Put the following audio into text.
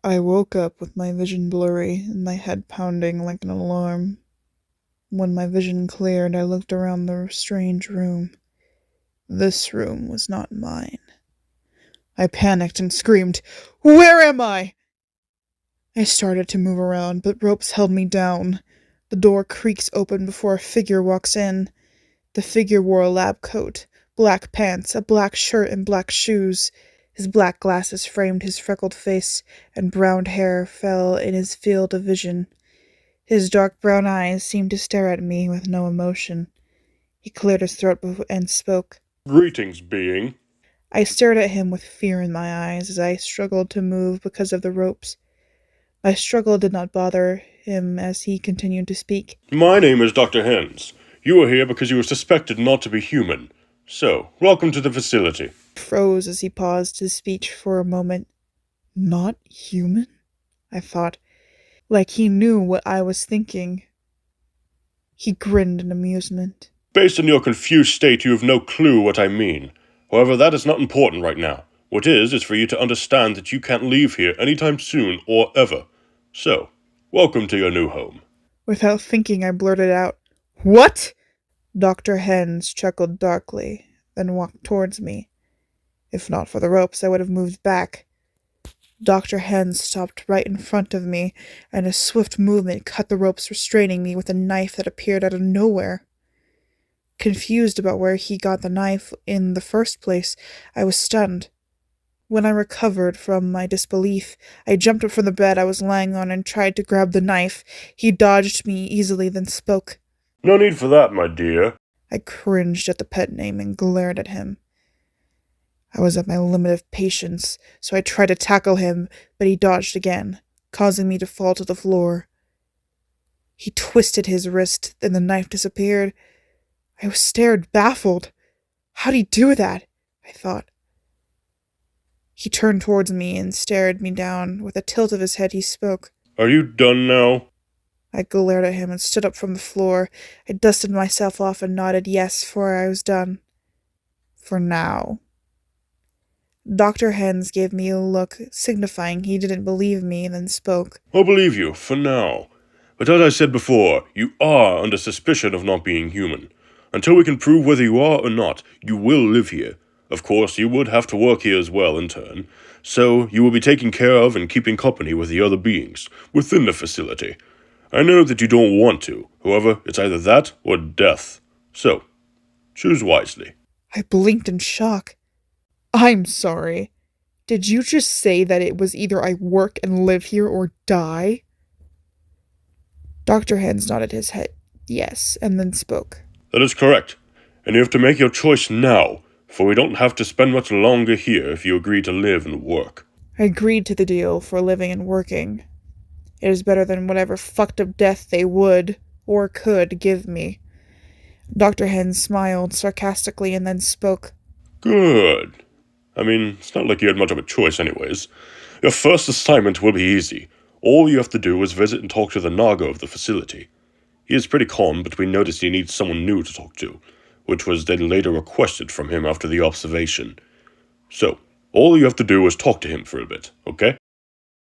I woke up with my vision blurry and my head pounding like an alarm. When my vision cleared, I looked around the strange room. This room was not mine. I panicked and screamed, "Where am I?" I started to move around, but ropes held me down. The door creaks open before a figure walks in. The figure wore a lab coat, black pants, a black shirt, and black shoes. His black glasses framed his freckled face, and brown hair fell in his field of vision. His dark brown eyes seemed to stare at me with no emotion. He cleared his throat and spoke. Greetings, being. I stared at him with fear in my eyes as I struggled to move because of the ropes. My struggle did not bother him as he continued to speak. My name is Dr. Henz. You are here because you were suspected not to be human. So, welcome to the facility. Froze as he paused his speech for a moment. Not human? I thought. Like he knew what I was thinking. He grinned in amusement. Based on your confused state, you have no clue what I mean. However, that is not important right now. What is for you to understand that you can't leave here anytime soon or ever. So, welcome to your new home. Without thinking, I blurted out, "What?" Dr. Henz chuckled darkly, then walked towards me. If not for the ropes, I would have moved back. Dr. Henz stopped right in front of me, and a swift movement cut the ropes restraining me with a knife that appeared out of nowhere. Confused about where he got the knife in the first place, I was stunned. When I recovered from my disbelief, I jumped up from the bed I was lying on and tried to grab the knife. He dodged me easily, then spoke. No need for that, my dear. I cringed at the pet name and glared at him. I was at my limit of patience, so I tried to tackle him, but he dodged again, causing me to fall to the floor. He twisted his wrist, and the knife disappeared. I stared, baffled. How'd he do that? I thought. He turned towards me and stared me down. With a tilt of his head, he spoke. Are you done now? I glared at him and stood up from the floor. I dusted myself off and nodded yes, for I was done. For now. Dr. Henz gave me a look, signifying he didn't believe me, then spoke. I'll believe you, for now. But as I said before, you are under suspicion of not being human. Until we can prove whether you are or not, you will live here. Of course, you would have to work here as well in turn. So, you will be taken care of and keeping company with the other beings within the facility. I know that you don't want to. However, it's either that or death. So, choose wisely. I blinked in shock. I'm sorry. Did you just say that it was either I work and live here or die? Dr. Henz nodded his head yes, and then spoke. That is correct. And you have to make your choice now, for we don't have to spend much longer here if you agree to live and work. I agreed to the deal for living and working. It is better than whatever fucked up death they would, or could, give me. Dr. Henz smiled sarcastically and then spoke. Good. I mean, it's not like you had much of a choice anyways. Your first assignment will be easy. All you have to do is visit and talk to the Naga of the facility. He is pretty calm, but we noticed he needs someone new to talk to, which was then later requested from him after the observation. So, all you have to do is talk to him for a bit, okay?